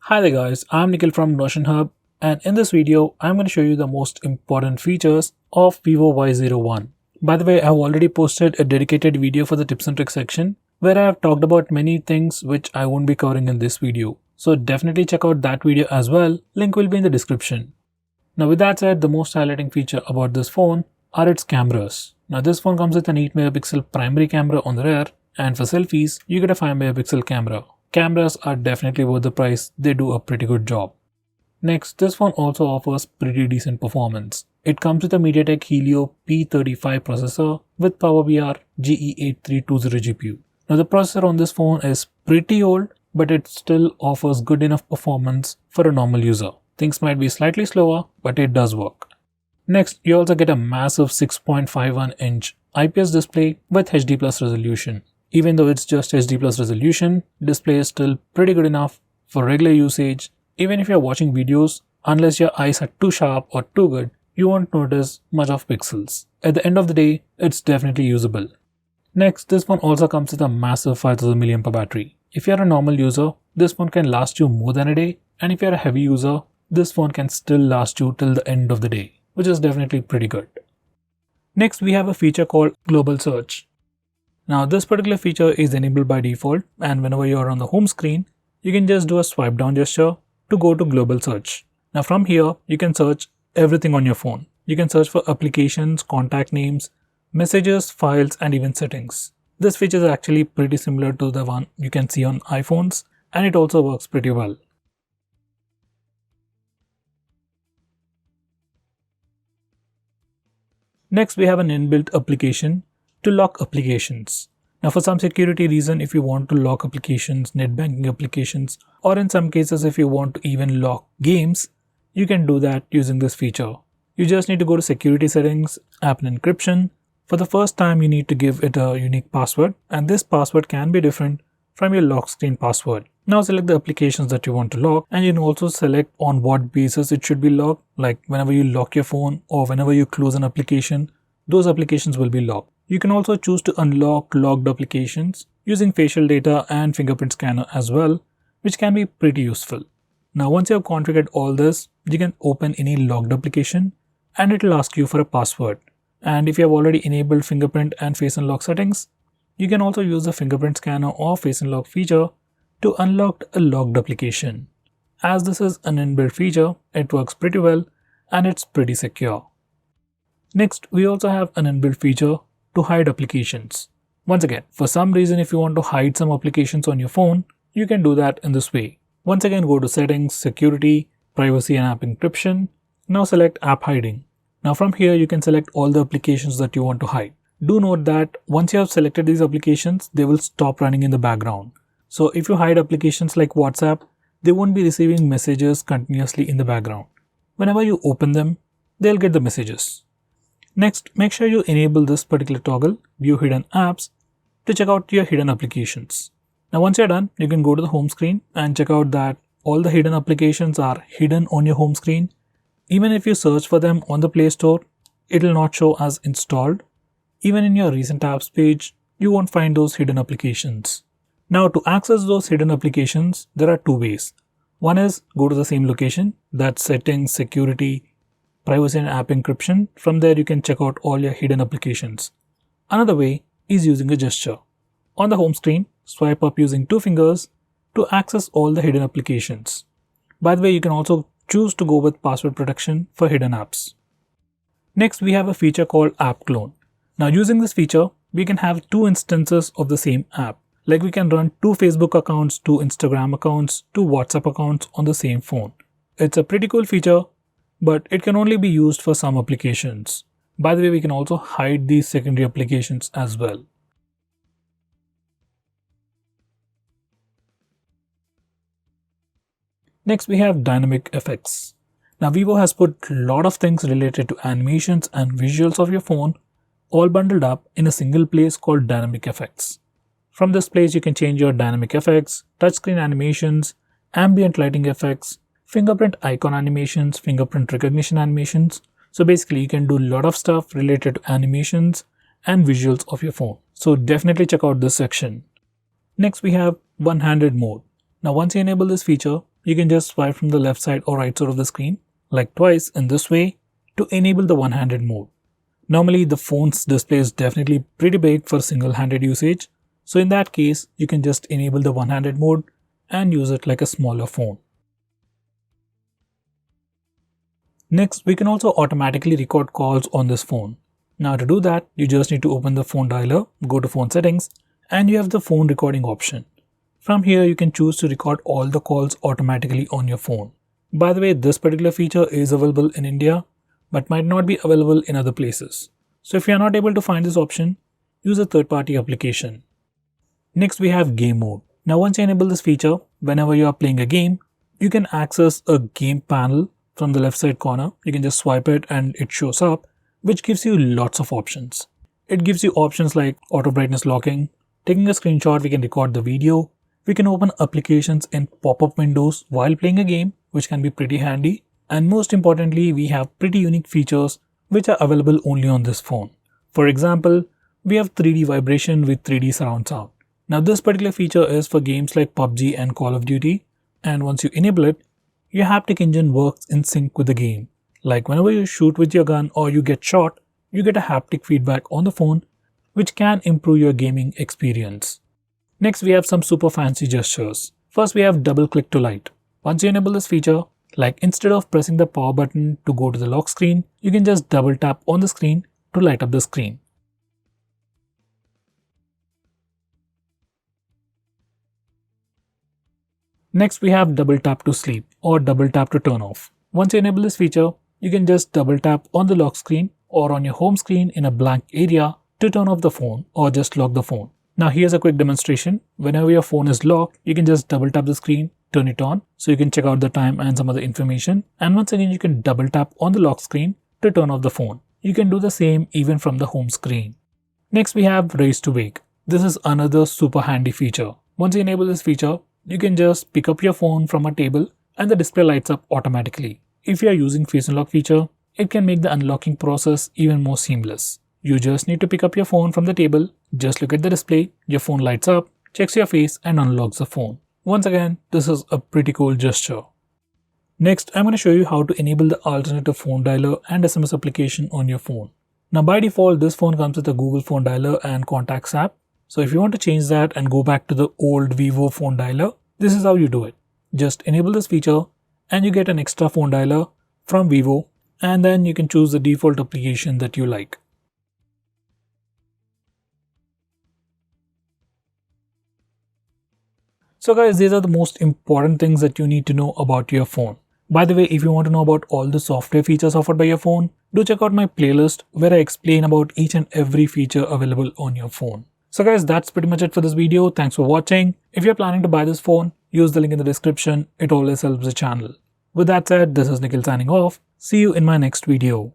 Hi there guys, I'm Nikhil from Notion Hub, and in this video I'm going to show you the most important features of Vivo Y01. By the way, I've already posted a dedicated video for the tips and tricks section where I have talked about many things which I won't be covering in this video. So definitely check out that video as well, link will be in the description. Now with that said, the most highlighting feature about this phone are its cameras. Now this phone comes with an 8 megapixel primary camera on the rear, and for selfies you get a 5 megapixel camera. Cameras are definitely worth the price, they do a pretty good job. Next, this phone also offers pretty decent performance. It comes with a MediaTek Helio P35 processor with PowerVR GE8320 GPU. Now the processor on this phone is pretty old, but it still offers good enough performance for a normal user. Things might be slightly slower, but it does work. Next, you also get a massive 6.51-inch IPS display with HD+ resolution. Even though it's just HD+ resolution, display is still pretty good enough for regular usage. Even if you're watching videos, unless your eyes are too sharp or too good, you won't notice much of pixels. At the end of the day, it's definitely usable. Next, this phone also comes with a massive 5000 mAh battery. If you're a normal user, this phone can last you more than a day, and if you're a heavy user, this phone can still last you till the end of the day, which is definitely pretty good. Next, we have a feature called Global Search. Now this particular feature is enabled by default, and whenever you are on the home screen, you can just do a swipe down gesture to go to Global Search. Now from here, you can search everything on your phone. You can search for applications, contact names, messages, files, and even settings. This feature is actually pretty similar to the one you can see on iPhones, and it also works pretty well. Next, we have an inbuilt application to lock applications. Now for some security reason, if you want to lock applications, net banking applications, or in some cases if you want to even lock games, you can do that using this feature. You just need to go to security settings, app and encryption. For the first time, you need to give it a unique password, and this password can be different from your lock screen password. Now select the applications that you want to lock, and you can also select on what basis it should be locked, like whenever you lock your phone or whenever you close an application, those applications will be locked. You can also choose to unlock locked applications using facial data and fingerprint scanner as well, which can be pretty useful. Now once you have configured all this, you can open any locked application and it will ask you for a password. And if you have already enabled fingerprint and face unlock settings, you can also use the fingerprint scanner or face unlock feature to unlock a locked application. As this is an inbuilt feature, it works pretty well and it's pretty secure. Next, we also have an inbuilt feature to hide applications. Once again, for some reason if you want to hide some applications on your phone, you can do that in this way. Once again, go to settings, security, privacy and app encryption. Now select app hiding. Now from here you can select all the applications that you want to hide. Do note that once you have selected these applications, they will stop running in the background. So if you hide applications like WhatsApp, they won't be receiving messages continuously in the background. Whenever you open them, they'll get the messages. Next, make sure you enable this particular toggle, View Hidden Apps, to check out your hidden applications. Now once you're done, you can go to the home screen and check out that all the hidden applications are hidden on your home screen. Even if you search for them on the Play Store, it will not show as installed. Even in your recent apps page, you won't find those hidden applications. Now to access those hidden applications, there are two ways. One is go to the same location, that's settings, security, privacy and app encryption. From there you can check out all your hidden applications. Another way is using a gesture. On the home screen, swipe up using two fingers to access all the hidden applications. By the way, you can also choose to go with password protection for hidden apps. Next, we have a feature called App Clone. Now using this feature, we can have two instances of the same app. Like we can run two Facebook accounts, two Instagram accounts, two WhatsApp accounts on the same phone. It's a pretty cool feature, but it can only be used for some applications. By the way, we can also hide these secondary applications as well. Next, we have dynamic effects. Now Vivo has put a lot of things related to animations and visuals of your phone all bundled up in a single place called dynamic effects. From this place, you can change your dynamic effects, touchscreen animations, ambient lighting effects, fingerprint icon animations, fingerprint recognition animations. So basically you can do a lot of stuff related to animations and visuals of your phone. So definitely check out this section. Next we have one-handed mode. Now once you enable this feature, you can just swipe from the left side or right side of the screen, like twice in this way, to enable the one-handed mode. Normally, the phone's display is definitely pretty big for single-handed usage, so in that case, you can just enable the one-handed mode and use it like a smaller phone. Next, we can also automatically record calls on this phone. Now to do that, you just need to open the phone dialer, go to phone settings, and you have the phone recording option. From here, you can choose to record all the calls automatically on your phone. By the way, this particular feature is available in India, but might not be available in other places. So if you are not able to find this option, use a third-party application. Next, we have game mode. Now once you enable this feature, whenever you are playing a game, you can access a game panel from the left side corner. You can just swipe it and it shows up, which gives you lots of options. It gives you options like auto brightness locking, taking a screenshot, we can record the video, we can open applications in pop-up windows while playing a game, which can be pretty handy. And most importantly, we have pretty unique features which are available only on this phone. For example, we have 3D vibration with 3D surround sound. Now this particular feature is for games like PUBG and Call of Duty, and once you enable it, your haptic engine works in sync with the game. Like whenever you shoot with your gun or you get shot, you get a haptic feedback on the phone, which can improve your gaming experience. Next, we have some super fancy gestures. First, we have double click to light. Once you enable this feature, like instead of pressing the power button to go to the lock screen, you can just double tap on the screen to light up the screen. Next, we have double tap to sleep or double tap to turn off. Once you enable this feature, you can just double tap on the lock screen or on your home screen in a blank area to turn off the phone or just lock the phone. Now here's a quick demonstration. Whenever your phone is locked, you can just double tap the screen, turn it on so you can check out the time and some other information. And once again, you can double tap on the lock screen to turn off the phone. You can do the same even from the home screen. Next, we have raise to wake. This is another super handy feature. Once you enable this feature, you can just pick up your phone from a table and the display lights up automatically. If you are using face unlock feature, it can make the unlocking process even more seamless. You just need to pick up your phone from the table, just look at the display, your phone lights up, checks your face and unlocks the phone. Once again, this is a pretty cool gesture. Next, I'm going to show you how to enable the alternative phone dialer and SMS application on your phone. Now by default, this phone comes with a Google phone dialer and contacts app. So if you want to change that and go back to the old Vivo phone dialer, this is how you do it. Just enable this feature and you get an extra phone dialer from Vivo, and then you can choose the default application that you like. So guys, these are the most important things that you need to know about your phone. By the way, if you want to know about all the software features offered by your phone, do check out my playlist where I explain about each and every feature available on your phone. So guys, that's pretty much it for this video. Thanks for watching. If you're planning to buy this phone, use the link in the description. It always helps the channel. With that said, this is Nikhil signing off. See you in my next video.